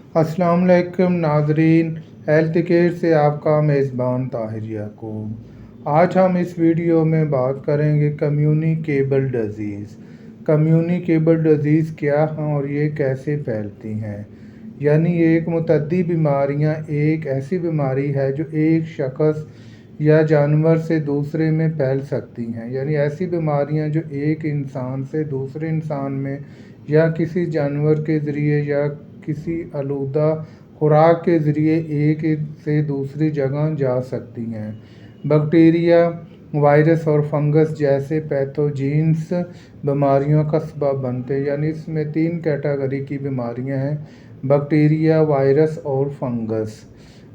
अस्सलाम वालेकुम नाज़रीन, हेल्थ केयर से आपका मेज़बान ताहिर याकूब। आज हम इस वीडियो में बात करेंगे कम्युनिकेबल डिज़ीज़। कम्युनिकेबल डिज़ीज़ क्या हैं और ये कैसे फैलती हैं। यानी ये एक मुतअद्दी बीमारियां एक ऐसी बीमारी है जो एक शख्स या जानवर से दूसरे में फैल सकती हैं। यानी ऐसी बीमारियां जो एक इंसान से दूसरे इंसान में या किसी जानवर के ज़रिए या किसी आलूदा खुराक के ज़रिए एक से दूसरी जगह जा सकती हैं। बैक्टीरिया, वायरस और फंगस जैसे पैथोजेंस बीमारियों का सबब बनते हैं। यानी इसमें 3 कैटेगरी की बीमारियां हैं: बैक्टीरिया, वायरस और फंगस।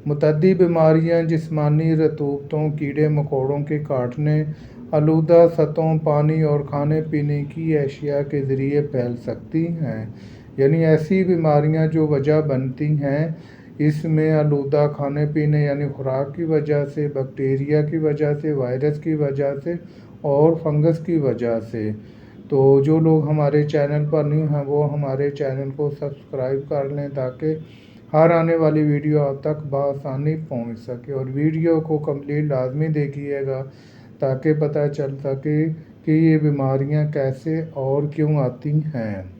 मुतअद्दी बीमारियां जिस्मानी रतूबतों, कीड़े मकोड़ों के काटने, आलूदा सतहों, पानी और खाने पीने की अशिया के ज़रिए फैल सकती हैं। यानी ऐसी बीमारियां जो वजह बनती हैं, इसमें आलूदा खाने पीने यानी खुराक की वजह से, बैक्टीरिया की वजह से, वायरस की वजह से और फंगस की वजह से। तो जो लोग हमारे चैनल पर न्यू हैं वो हमारे चैनल को सब्सक्राइब कर लें ताकि हर आने वाली वीडियो आप तक बआसानी पहुंच सके, और वीडियो को कंप्लीट लाजमी देखिएगा ताकि पता चल सके कि ये बीमारियां कैसे और क्यों आती हैं।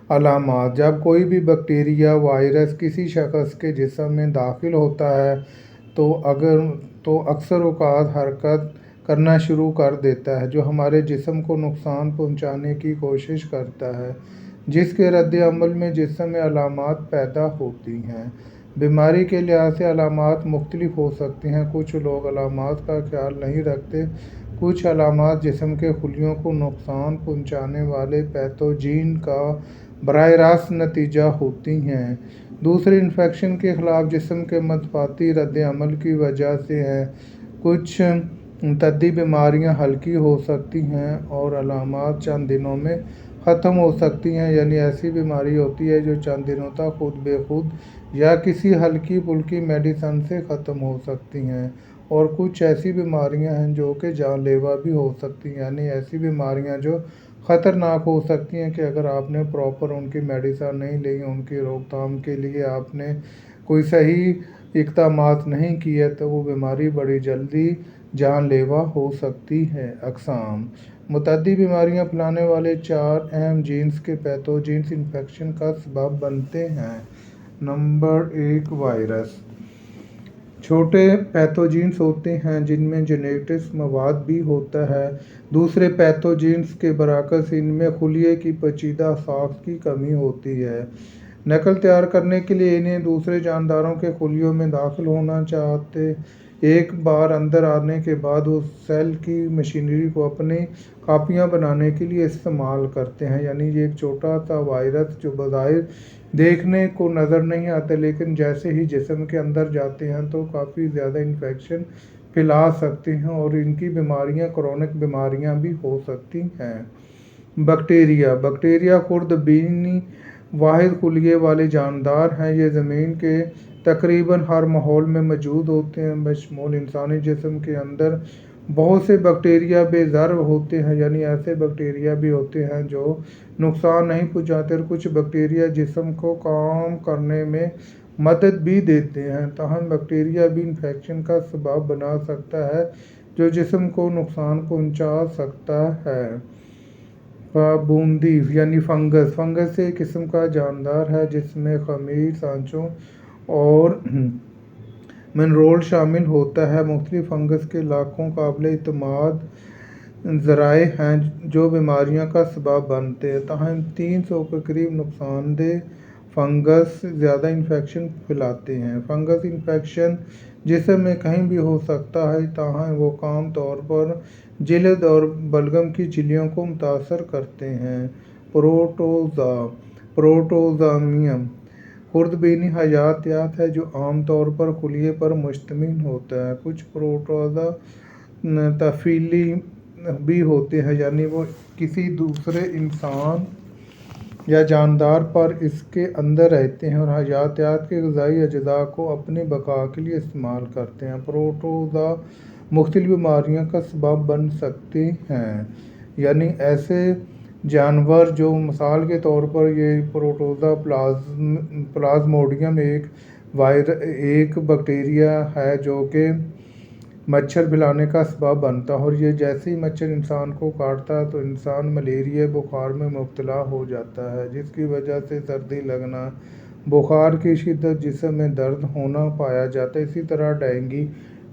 अलामात: जब कोई भी बैक्टीरिया वायरस किसी शख्स के जिस्म में दाखिल होता है तो अक्सर औक़ात हरकत करना शुरू कर देता है जो हमारे जिस्म को नुकसान पहुंचाने की कोशिश करता है, जिसके रद्द-ए-अमल में जिस्म में अलामात पैदा होती हैं। बीमारी के लिहाज से अलामात मुख्तलिफ हो सकती हैं। कुछ लोग अलामात का ख्याल नहीं रखते। कुछ अलामात जिस्म के खुलियों को नुकसान पहुंचाने वाले पैथोजेन का बराह रास्त नतीजा होती हैं। दूसरे इन्फेक्शन के ख़िलाफ़ जिस्म के मतफ़ाती रद्द-ए-अमल की वजह से है। कुछ मुतअद्दी बीमारियां हल्की हो सकती हैं और अलामात चंद दिनों में ख़त्म हो सकती हैं। यानी ऐसी बीमारी होती है जो चंद दिनों तक खुद बेखुद या किसी हल्की फुल्की मेडिसिन से ख़त्म हो सकती हैं। और कुछ ऐसी बीमारियां हैं जो कि जानलेवा भी हो सकती हैं। यानी ऐसी बीमारियां जो ख़तरनाक हो सकती हैं कि अगर आपने प्रॉपर उनकी मेडिसिन नहीं ली, उनकी रोकथाम के लिए आपने कोई सही इक़दामात नहीं किए तो वो बीमारी बड़ी जल्दी जानलेवा हो सकती है। अक़साम: मुतअद्दी बीमारियां फैलाने वाले 4 अहम जीन्स के पैथोजेंस इन्फेक्शन का सबब बनते हैं। Number 1, virus. छोटे पैथोजेंस होते हैं जिनमें जेनेटिक मवाद भी होता है। दूसरे पैथोजेंस के बरअक्स इनमें खुलिये की पेचीदा साख्त की कमी होती है। नकल तैयार करने के लिए इन्हें दूसरे जानदारों के खुलियों में दाखिल होना चाहते। एक बार अंदर आने के बाद वो सेल की मशीनरी को अपनी कापियाँ बनाने के लिए इस्तेमाल करते हैं। यानी ये एक छोटा सा वायरस जो बज़ाहिर देखने को नज़र नहीं आते, लेकिन जैसे ही जिस्म के अंदर जाते हैं तो काफ़ी ज़्यादा इन्फेक्शन फैला सकते हैं और इनकी बीमारियां क्रोनिक बीमारियां भी हो सकती हैं। बैक्टीरिया खुर्दबीनी वाहिद खुलिये वाले जानदार हैं। ये ज़मीन के तकरीबन हर माहौल में मौजूद होते हैं, बशमूल इंसानी जिस्म के अंदर। बहुत से बैक्टीरिया बेज़र होते हैं, यानी ऐसे बैक्टीरिया भी होते हैं जो नुकसान नहीं पहुंचाते, और कुछ बैक्टीरिया जिस्म को काम करने में मदद भी देते हैं। ताहम बैक्टीरिया भी इन्फेक्शन का सबब बना सकता है जो जिस्म को नुकसान पहुंचा सकता है। बूंदी यानी फंगस एक किस्म का जानदार है जिसमें खमीर, सांचों और मिनरोल शामिल होता है। मुख्तलिफ फंगस के लाखों काबिल इत्माद ज़राए हैं जो बीमारियों का सबब बनते हैं। ताहम 300 के करीब नुकसानदेह फंगस ज़्यादा इन्फेक्शन फैलाते हैं। फंगस इन्फेक्शन जिस्म में कहीं भी हो सकता है, ताहम वो आम तौर पर जिल्द और बलगम की झिल्लियों को मुतासर करते हैं। प्रोटोज़ोमियम खुर्दबीनी हयातियात है जो आम तौर पर खुलिये पर मुश्तमिल होता है। कुछ प्रोटोज़ा तफ़ीली भी होते हैं, यानी वो किसी दूसरे इंसान या जानदार पर इसके अंदर रहते हैं और हयातियात के ग़िज़ाई अज्जा को अपनी बका के लिए इस्तेमाल करते हैं। प्रोटोज़ा मुख्तलिफ बीमारियों का सबब बन सकते हैं। यानी ऐसे जानवर जो मिसाल के तौर पर ये प्रोटोज़ोआ प्लाज्मोडियम एक बैक्टीरिया है जो कि मच्छर फैलाने का सबब बनता है, और ये जैसे ही मच्छर इंसान को काटता है तो इंसान मलेरिया बुखार में मुब्तला हो जाता है, जिसकी वजह से सर्दी लगना, बुखार की शिद्दत, जिस्म में दर्द होना पाया जाता है। इसी तरह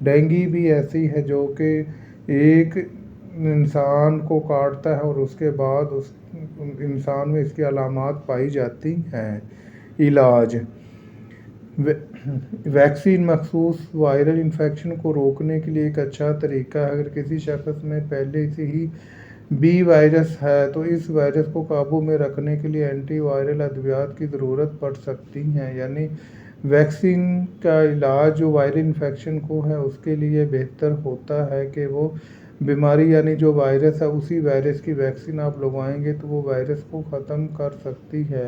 डेंगू भी ऐसी है जो कि एक इंसान को काटता है और उसके बाद उस इंसान में इसकी अलामात पाई जाती हैं। इलाज वैक्सीन मखसूस वायरल इन्फेक्शन को रोकने के लिए एक अच्छा तरीका है। अगर किसी शख्स में पहले से ही बी वायरस है तो इस वायरस को काबू में रखने के लिए एंटी वायरल अद्वियात की ज़रूरत पड़ सकती है। यानी वैक्सीन का इलाज जो वायरल इन्फेक्शन को है उसके लिए बेहतर होता है कि वो बीमारी यानी जो वायरस है उसी वायरस की वैक्सीन आप लगवाएंगे तो वो वायरस को ख़त्म कर सकती है।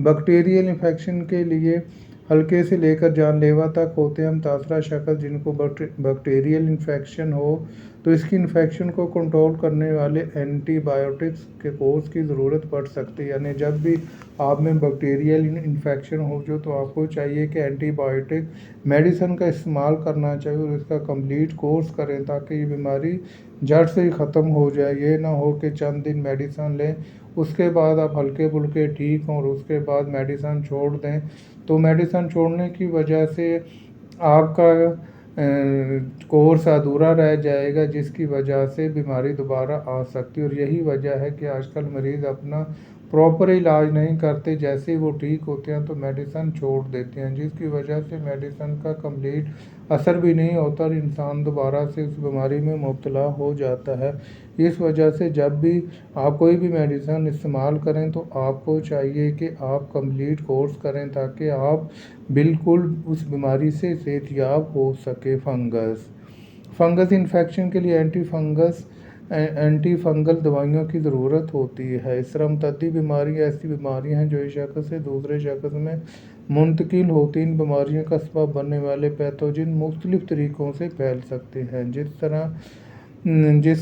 बैक्टीरियल इन्फेक्शन के लिए हल्के से लेकर जानलेवा तक होते हैं। मुतासरा शख्स जिनको बैक्टीरियल इन्फेक्शन हो तो इसकी इन्फेक्शन को कंट्रोल करने वाले एंटीबायोटिक्स के कोर्स की ज़रूरत पड़ सकती है। यानी जब भी आप में बैक्टीरियल इन्फेक्शन हो जो तो आपको चाहिए कि एंटीबायोटिक मेडिसिन का इस्तेमाल करना चाहिए और इसका कंप्लीट कोर्स करें ताकि ये बीमारी जड़ से ही ख़त्म हो जाए। ये ना हो कि चंद दिन मेडिसिन लें उसके बाद आप हल्के फुल्के ठीक हों और उसके बाद मेडिसिन छोड़ दें, तो मेडिसिन छोड़ने की वजह से आपका कोर्स अधूरा रह जाएगा, जिसकी वजह से बीमारी दोबारा आ सकती है। और यही वजह है कि आजकल मरीज़ अपना प्रॉपर इलाज नहीं करते, जैसे ही वो ठीक होते हैं तो मेडिसिन छोड़ देते हैं, जिसकी वजह से मेडिसिन का कंप्लीट असर भी नहीं होता और इंसान दोबारा से उस बीमारी में मुब्तला हो जाता है। इस वजह से जब भी आप कोई भी मेडिसिन इस्तेमाल करें तो आपको चाहिए कि आप कंप्लीट कोर्स करें ताकि आप बिल्कुल उस बीमारी से सेहतयाब हो सके। फंगस इन्फेक्शन के लिए एंटी फंगल दवाइयों की ज़रूरत होती है। इस तरह मुतअद्दी बीमारियाँ ऐसी बीमारियाँ हैं जो एक शख्स से दूसरे शख्स में मुंतकिल होती। इन बीमारियों का सबब बनने वाले पैथोजन मुख्तलिफ़ तरीक़ों से फैल सकते हैं। जिस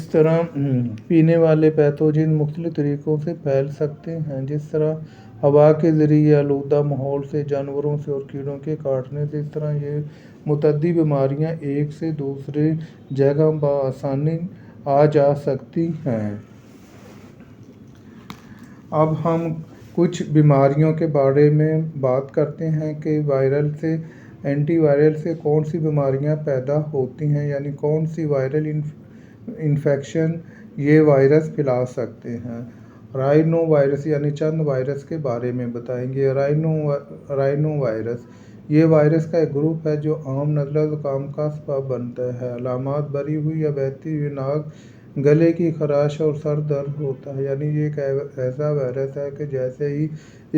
तरह पीने वाले पैथोजन मुख्तलिफ़ तरीक़ों से फैल सकते हैं, जिस तरह हवा के ज़रिए, आलूदा माहौल से, जानवरों से और कीड़ों के काटने से। इस तरह ये मुतअद्दी बीमारियाँ एक से दूसरे जगह बआसानी आ जा सकती हैं। अब हम कुछ बीमारियों के बारे में बात करते हैं कि एंटीवायरल से कौन सी बीमारियां पैदा होती हैं, यानी कौन सी वायरल इन्फेक्शन ये वायरस फैला सकते हैं। राइनो वायरस यानी चंद वायरस के बारे में बताएंगे। राइनो वायरस ये वायरस का एक ग्रुप है जो आम नज़ला ज़ुकाम का सबब बनता है। अलामात भरी हुई या बहती हुई नाक, गले की खराश और सर दर्द होता है। यानी ये एक ऐसा वायरस है कि जैसे ही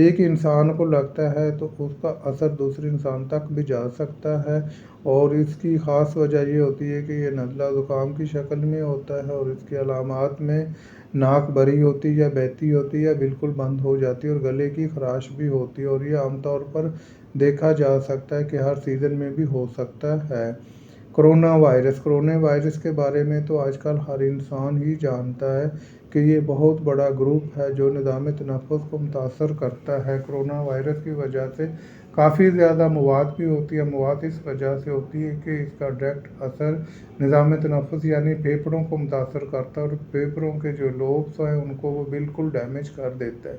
एक इंसान को लगता है तो उसका असर दूसरे इंसान तक भी जा सकता है, और इसकी ख़ास वजह ये होती है कि ये नज़ला ज़ुकाम की शक्ल में होता है और इसकी अलामात में नाक भरी होती है या बहती होती है या बिल्कुल बंद हो जाती है और गले की खराश भी होती है, और ये आमतौर पर देखा जा सकता है कि हर सीज़न में भी हो सकता है। कोरोना वायरस के बारे में तो आजकल हर इंसान ही जानता है कि ये बहुत बड़ा ग्रुप है जो निज़ाम तनफ़ुस को मुतासर करता है। कोरोना वायरस की वजह से काफ़ी ज़्यादा मौत भी होती है। मौत इस वजह से होती है कि इसका डायरेक्ट असर निज़ाम तनफ़ुस यानी फेफड़ों को मुतासर करता है और फेफड़ों के जो लोब्स हैं उनको वो बिल्कुल डैमेज कर देता है।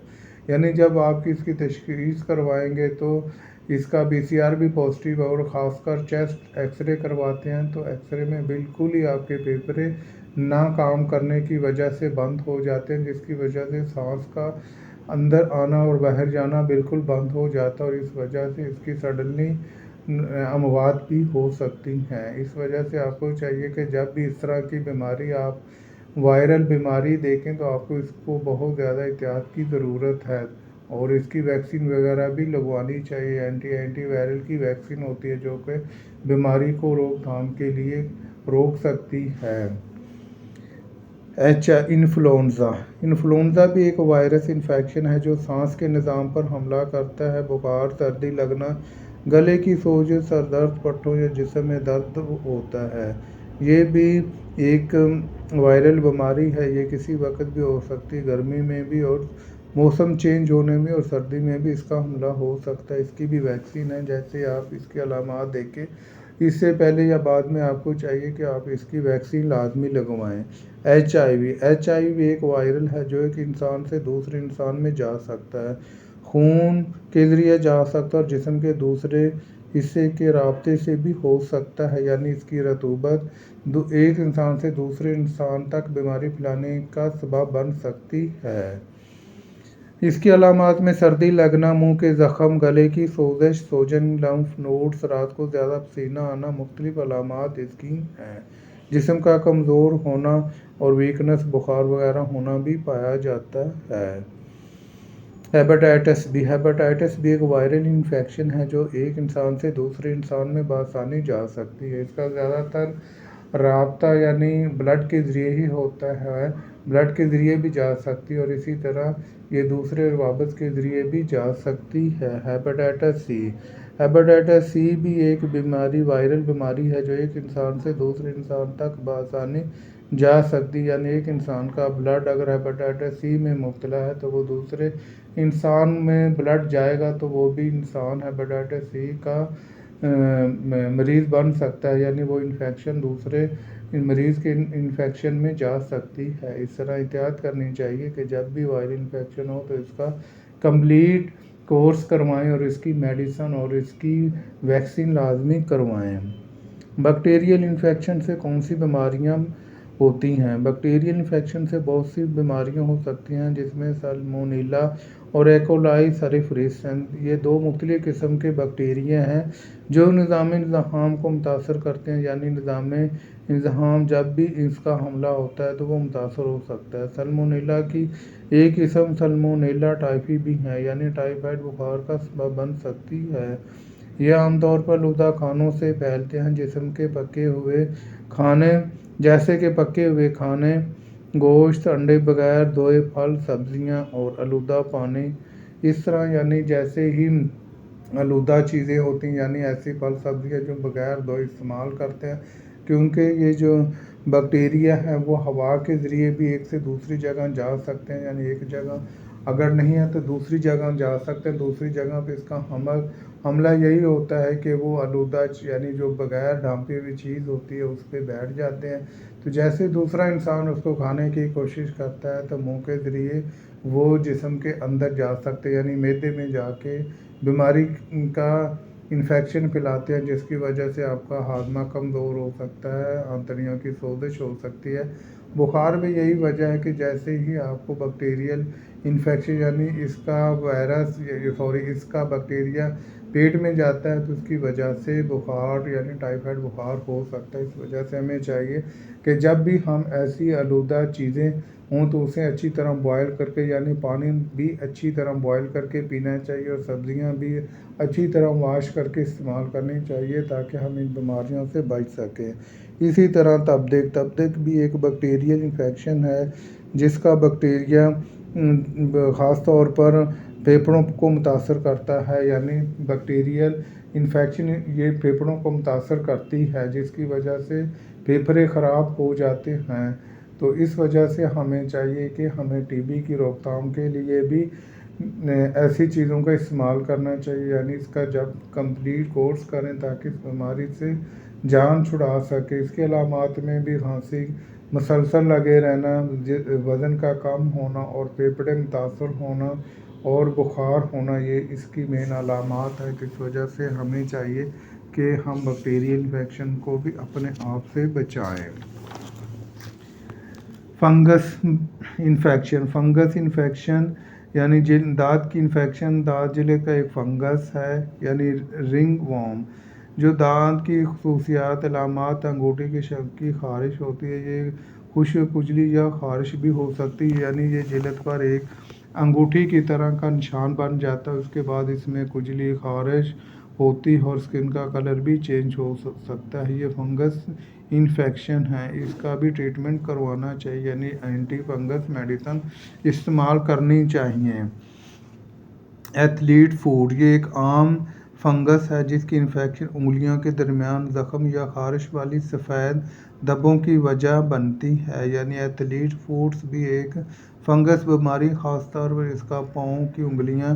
यानी जब आप इसकी तशख़ीस करवाएंगे तो इसका PCR भी पॉजिटिव है, और ख़ासकर चेस्ट एक्सरे करवाते हैं तो एक्सरे में बिल्कुल ही आपके फेफड़े ना काम करने की वजह से बंद हो जाते हैं, जिसकी वजह से सांस का अंदर आना और बाहर जाना बिल्कुल बंद हो जाता है, और इस वजह से इसकी सडनली अमवात भी हो सकती हैं। इस वजह से आपको चाहिए कि जब भी इस तरह की बीमारी आप वायरल बीमारी देखें तो आपको इसको बहुत ज़्यादा एहतियात की ज़रूरत है, और इसकी वैक्सीन वगैरह भी लगवानी चाहिए। एंटीवायरल की वैक्सीन होती है जो कि बीमारी को रोकथाम के लिए रोक सकती है। इन्फ्लुएंज़ा भी एक वायरस इन्फेक्शन है जो सांस के निज़ाम पर हमला करता है। बुखार, सर्दी लगना, गले की सोज, सर दर्द, पट्टों या जिस्म में दर्द होता है। ये भी एक وائرل بیماری ہے، یہ کسی وقت بھی ہو سکتی ہے، گرمی میں بھی اور موسم چینج ہونے میں اور سردی میں بھی اس کا حملہ ہو سکتا ہے۔ اس کی بھی ویکسین ہے، جیسے آپ اس کے علامات دیکھیں اس سے پہلے یا بعد میں آپ کو چاہیے کہ آپ اس کی ویکسین لازمی لگوائیں۔ HIV ایک وائرل ہے جو ایک انسان سے دوسرے انسان میں جا سکتا ہے، خون کے ذریعے جا سکتا ہے اور جسم کے دوسرے حصے کے رابطے سے بھی ہو سکتا ہے، یعنی اس کی رطوبت ایک انسان سے دوسرے انسان تک بیماری پھیلانے کا سبب بن سکتی ہے۔ اس کی علامات میں سردی لگنا، منہ کے زخم، گلے کی سوزش، سوجن، لمف نوڈز، رات کو زیادہ پسینہ آنا مختلف علامات اس کی ہیں۔ جسم کا کمزور ہونا اور ویکنس، بخار وغیرہ ہونا بھی پایا جاتا ہے۔ ہیپاٹائٹس بی ایک وائرل انفیکشن ہے جو ایک انسان سے دوسرے انسان میں بآسانی جا سکتی ہے۔ اس کا زیادہ تر رابطہ یعنی بلڈ کے ذریعے ہی ہوتا ہے، بلڈ کے ذریعے بھی جا سکتی ہے اور اسی طرح یہ دوسرے روابط کے ذریعے بھی جا سکتی ہے۔ ہیپاٹائٹس سی بھی ایک وائرل بیماری ہے جو ایک انسان سے دوسرے انسان تک بآسانی جا سکتی ہے، یعنی ایک انسان کا بلڈ اگر ہیپاٹائٹس سی میں مبتلا ہے تو وہ دوسرے انسان میں بلڈ جائے گا تو وہ بھی انسان ہیپاٹائٹس سی کا مریض بن سکتا ہے، یعنی وہ انفیکشن دوسرے مریض کے انفیکشن میں جا سکتی ہے۔ اس طرح احتیاط کرنی چاہیے کہ جب بھی وائرل انفیکشن ہو تو اس کا کمپلیٹ کورس کروائیں اور اس کی میڈیسن اور اس کی ویکسین لازمی کروائیں۔ بیکٹیریل انفیکشن سے کون سی بیماریاں ہوتی ہیں؟ بیکٹیریل انفیکشن سے بہت سی بیماریاں ہو سکتی ہیں، جس میں سالمونیلا اور ایکولائی سری فہرست۔ یہ دو مختلف قسم کے بیکٹیریا ہیں جو نظام انتظام کو متاثر کرتے ہیں، یعنی نظام انتظام جب بھی اس کا حملہ ہوتا ہے تو وہ متاثر ہو سکتا ہے۔ سالمونیلا کی ایک قسم سالمونیلا ٹائفی بھی ہے، یعنی ٹائفائڈ بخار کا سبب بن سکتی ہے۔ یہ عام طور پر آلودہ کھانوں سے پھیلتے ہیں، جسم کے پکے ہوئے کھانے جیسے کہ پکے ہوئے کھانے، گوشت، انڈے، بغیر دھوئے پھل، سبزیاں اور آلودہ پانی۔ اس طرح یعنی جیسے ہی آلودہ چیزیں ہوتی ہیں، یعنی ایسی پھل سبزیاں جو بغیر دھوئے استعمال کرتے ہیں، کیونکہ یہ جو بیکٹیریا ہیں وہ ہوا کے ذریعے بھی ایک سے دوسری جگہ جا سکتے ہیں، یعنی ایک جگہ اگر نہیں ہے تو دوسری جگہ جا سکتے ہیں، دوسری جگہ پہ اس کا حملہ یہی ہوتا ہے کہ وہ آلودہ یعنی جو بغیر ڈھانپی ہوئی چیز ہوتی ہے اس پہ بیٹھ جاتے ہیں، تو جیسے دوسرا انسان اس کو کھانے کی کوشش کرتا ہے تو منہ کے ذریعے وہ جسم کے اندر جا سکتے ہیں، یعنی معدے میں جا کے بیماری کا انفیکشن پھیلاتے ہیں، جس کی وجہ سے آپ کا ہاضمہ کمزور ہو سکتا ہے، آنتڑیوں کی سوزش ہو سکتی ہے۔ بخار بھی یہی وجہ ہے کہ جیسے ہی آپ کو بیکٹیریل انفیکشن یعنی اس کا بیکٹیریا پیٹ میں جاتا ہے تو اس کی وجہ سے بخار یعنی ٹائفائڈ بخار ہو سکتا ہے۔ اس وجہ سے ہمیں چاہیے کہ جب بھی ہم ایسی آلودہ چیزیں ہوں تو اسے اچھی طرح بوائل کر کے یعنی پانی بھی اچھی طرح بوائل کر کے پینا چاہیے اور سبزیاں بھی اچھی طرح واش کر کے استعمال کرنی چاہیے تاکہ ہم ان بیماریوں سے بچ سکیں۔ اسی طرح تپ دق بھی ایک بیکٹیریل انفیکشن ہے جس کا بیکٹیریا خاص طور پر پھیپھڑوں کو متاثر کرتا ہے، یعنی بیکٹیریل انفیکشن یہ پھیپھڑوں کو متاثر کرتی ہے جس کی وجہ سے پھیپھڑے خراب ہو جاتے ہیں۔ تو اس وجہ سے ہمیں چاہیے کہ ہمیں ٹی بی کی روک تھام کے لیے بھی ایسی چیزوں کا استعمال کرنا چاہیے، یعنی اس کا جب کمپلیٹ کورس کریں تاکہ اس بیماری سے جان چھڑا سکے۔ اس کے علامات میں بھی کھانسی مسلسل لگے رہنا، وزن کا کم ہونا اور پھیپھڑے متاثر ہونا اور بخار ہونا، یہ اس کی مین علامات ہیں۔ اس وجہ سے ہمیں چاہیے کہ ہم بیکٹیریل انفیکشن کو بھی اپنے آپ سے بچائیں۔ فنگس انفیکشن یعنی دانت کی انفیکشن دانت ضلع کا ایک فنگس ہے، یعنی رنگ ورم، جو دانت کی خصوصیات علامات انگوٹھی کی شکل کی خارش ہوتی ہے۔ یہ خشک، کھجلی یا خارش بھی ہو سکتی ہے، یعنی یہ جلد پر ایک انگوٹھی کی طرح کا نشان بن جاتا ہے، اس کے بعد اس میں کھجلی، خارش ہوتی ہے اور اسکن کا کلر بھی چینج ہو سکتا ہے۔ یہ فنگس انفیکشن ہے، اس کا بھی ٹریٹمنٹ کروانا چاہیے، یعنی اینٹی فنگس میڈیسن استعمال کرنی چاہیے۔ ایتھلیٹ فوٹ یہ ایک عام فنگس ہے جس کی انفیکشن انگلیوں کے درمیان زخم یا خارش والی سفید دبوں کی وجہ بنتی ہے، یعنی ایتھلیٹ فوٹس بھی ایک فنگس بیماری، خاص طور پر اس کا پاؤں کی انگلیاں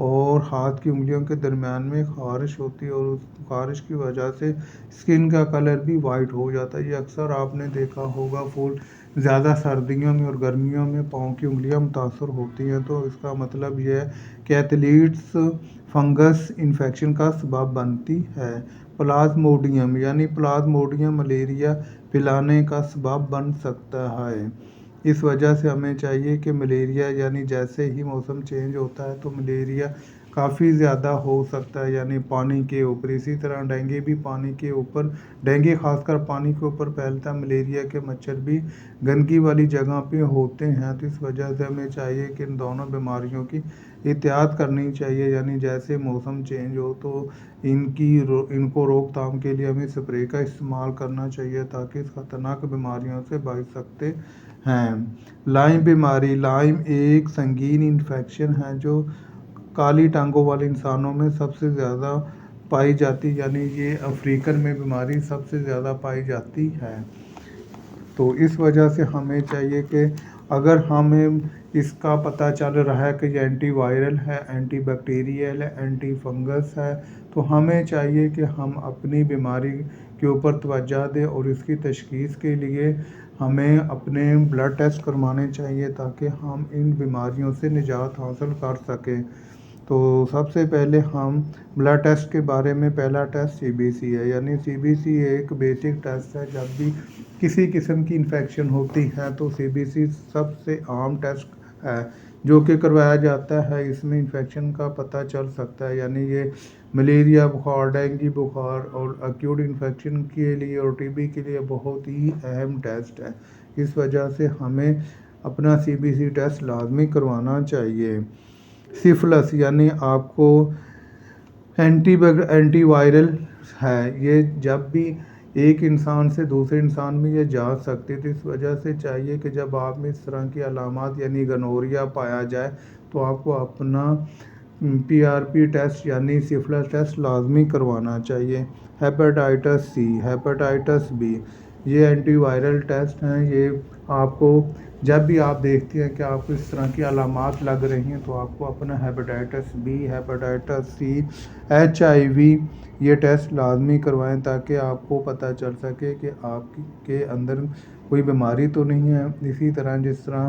اور ہاتھ کی انگلیوں کے درمیان میں خارش ہوتی ہے اور اس خارش کی وجہ سے اسکن کا کلر بھی وائٹ ہو جاتا ہے۔ یہ اکثر آپ نے دیکھا ہوگا فوٹ زیادہ سردیوں میں اور گرمیوں میں پاؤں کی انگلیاں متاثر ہوتی ہیں، تو اس کا مطلب یہ ہے کہ ایتھلیٹس فنگس انفیکشن کا سبب بنتی ہے۔ پلازموڈیم یعنی پلازموڈیم ملیریا پھیلانے کا سبب بن سکتا ہے۔ اس وجہ سے ہمیں چاہیے کہ ملیریا یعنی جیسے ہی موسم چینج ہوتا ہے تو ملیریا کافی زیادہ ہو سکتا ہے، یعنی پانی کے اوپر۔ اسی طرح ڈینگی بھی پانی کے اوپر، ڈینگی خاص کر پانی کے اوپر پھیلتا ہے۔ ملیریا کے مچھر بھی گندگی والی جگہ پہ ہوتے ہیں، تو اس وجہ سے ہمیں چاہیے کہ ان دونوں بیماریوں کی احتیاط کرنی چاہیے، یعنی جیسے موسم چینج ہو تو ان کو روک تھام کے لیے ہمیں اسپرے کا استعمال کرنا چاہیے تاکہ اس خطرناک بیماریوں سے بچ سکتے ہیں۔ لائم بیماری، لائم ایک سنگین انفیکشن ہے جو کالی ٹانگوں والے انسانوں میں سب سے زیادہ پائی جاتی، یعنی یہ افریقن میں بیماری سب سے زیادہ پائی جاتی ہے۔ تو اس وجہ سے ہمیں چاہیے کہ اگر ہمیں اس کا پتہ چل رہا ہے کہ یہ اینٹی وائرل ہے، اینٹی بیکٹیریل ہے، اینٹی فنگس ہے، تو ہمیں چاہیے کہ ہم اپنی بیماری کے اوپر توجہ دیں اور اس کی تشخیص کے لیے ہمیں اپنے بلڈ ٹیسٹ کروانے چاہیے تاکہ ہم ان بیماریوں سے نجات حاصل کر سکیں۔ تو سب سے پہلے ہم بلڈ ٹیسٹ کے بارے میں، پہلا ٹیسٹ سی بی سی ہے، یعنی سی بی سی ایک بیسک ٹیسٹ ہے۔ جب بھی کسی قسم کی انفیکشن ہوتی ہے تو سی بی سی سب سے عام ٹیسٹ ہے جو کہ کروایا جاتا ہے۔ اس میں انفیکشن کا پتہ چل سکتا ہے، یعنی یہ ملیریا بخار، ڈینگی بخار اور ایکیوٹ انفیکشن کے لیے اور ٹی بی کے لیے بہت ہی اہم ٹیسٹ ہے۔ اس وجہ سے ہمیں اپنا سی بی سی ٹیسٹ لازمی کروانا چاہیے۔ سفلس یعنی آپ کو اینٹی وائرل ہے، یہ جب بھی ایک انسان سے دوسرے انسان میں یہ جا سکتی ہے، تو اس وجہ سے چاہیے کہ جب آپ میں اس طرح کی علامات یعنی گنوریا پایا جائے تو آپ کو اپنا پی آر پی ٹیسٹ یعنی سفلس ٹیسٹ لازمی کروانا چاہیے۔ ہیپاٹائٹس سی، ہیپاٹائٹس بی، یہ اینٹی وائرل ٹیسٹ ہیں۔ یہ آپ کو جب بھی آپ دیکھتے ہیں کہ آپ کو اس طرح کی علامات لگ رہی ہیں تو آپ کو اپنا hepatitis B, hepatitis C, H I V یہ ٹیسٹ لازمی کروائیں تاکہ آپ کو پتہ چل سکے کہ آپ کے اندر کوئی بیماری تو نہیں ہے۔ اسی طرح جس طرح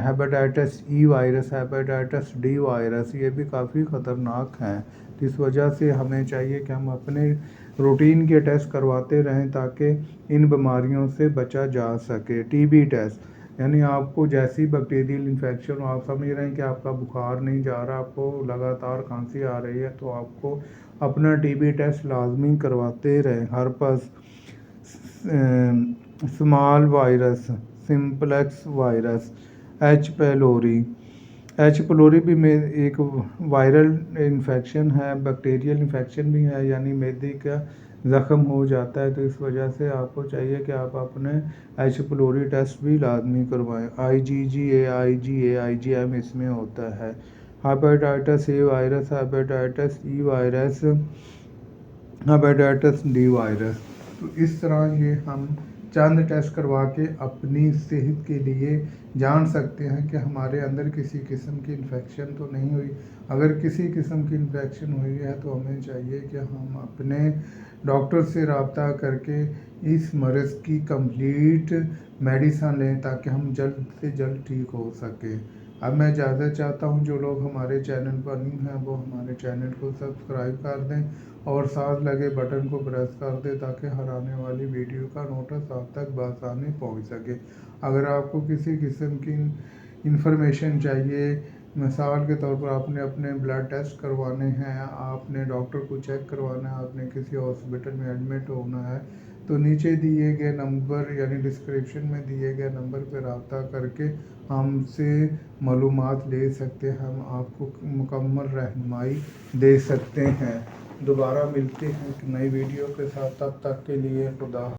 ہیپاٹائٹس ای وائرس، ہیپاٹائٹس ڈی وائرس، یہ بھی کافی خطرناک ہیں۔ اس وجہ سے ہمیں چاہیے کہ ہم اپنے روٹین کے ٹیسٹ کرواتے رہیں تاکہ ان بیماریوں سے بچا جا سکے۔ ٹی بی ٹیسٹ یعنی آپ کو جیسی بیکٹیریل انفیکشن ہو، آپ سمجھ رہے ہیں کہ آپ کا بخار نہیں جا رہا، آپ کو لگاتار کھانسی آ رہی ہے، تو آپ کو اپنا ٹی بی ٹیسٹ لازمی کرواتے رہیں۔ Herpes, small virus, simplex virus, H pylori. H pylori بھی ایک وائرل انفیکشن ہے، بیکٹیریل انفیکشن بھی ہے، یعنی معدے کا زخم ہو جاتا ہے، تو اس وجہ سے آپ کو چاہیے کہ آپ اپنے ایچ پیلوری ٹیسٹ بھی لازمی کروائیں۔ آئی جی اے، آئی جی ایم اس میں ہوتا ہے۔ Hepatitis a virus, hepatitis E virus, hepatitis D virus. تو اس طرح یہ ہم چند ٹیسٹ کروا کے اپنی صحت کے لیے جان سکتے ہیں کہ ہمارے اندر کسی قسم کی انفیکشن تو نہیں ہوئی۔ اگر کسی قسم کی انفیکشن ہوئی ہے تو ہمیں چاہیے کہ ہم اپنے ڈاکٹر سے رابطہ کر کے اس مرض کی کمپلیٹ میڈیسن لیں تاکہ ہم جلد سے جلد ٹھیک ہو سکیں۔ اب میں اجازت چاہتا ہوں، جو لوگ ہمارے چینل پر نہیں ہیں وہ ہمارے چینل کو سبسکرائب کر دیں اور ساتھ لگے بٹن کو پریس کر دیں تاکہ ہر آنے والی ویڈیو کا نوٹس آپ تک بآسانی پہنچ سکے۔ اگر آپ کو کسی قسم کی انفارمیشن چاہیے، مثال کے طور پر آپ نے اپنے بلڈ ٹیسٹ کروانے ہیں، آپ نے ڈاکٹر کو چیک کروانا ہے، آپ نے کسی ہاسپٹل میں ایڈمٹ ہونا ہے، تو نیچے دیے گئے نمبر یعنی ڈسکرپشن میں دیے گئے نمبر پہ رابطہ کر کے ہم سے معلومات لے سکتے ہیں، ہم آپ کو مکمل رہنمائی دے سکتے ہیں۔ دوبارہ ملتے ہیں ایک نئی ویڈیو کے ساتھ، تب تک کے لیے خدا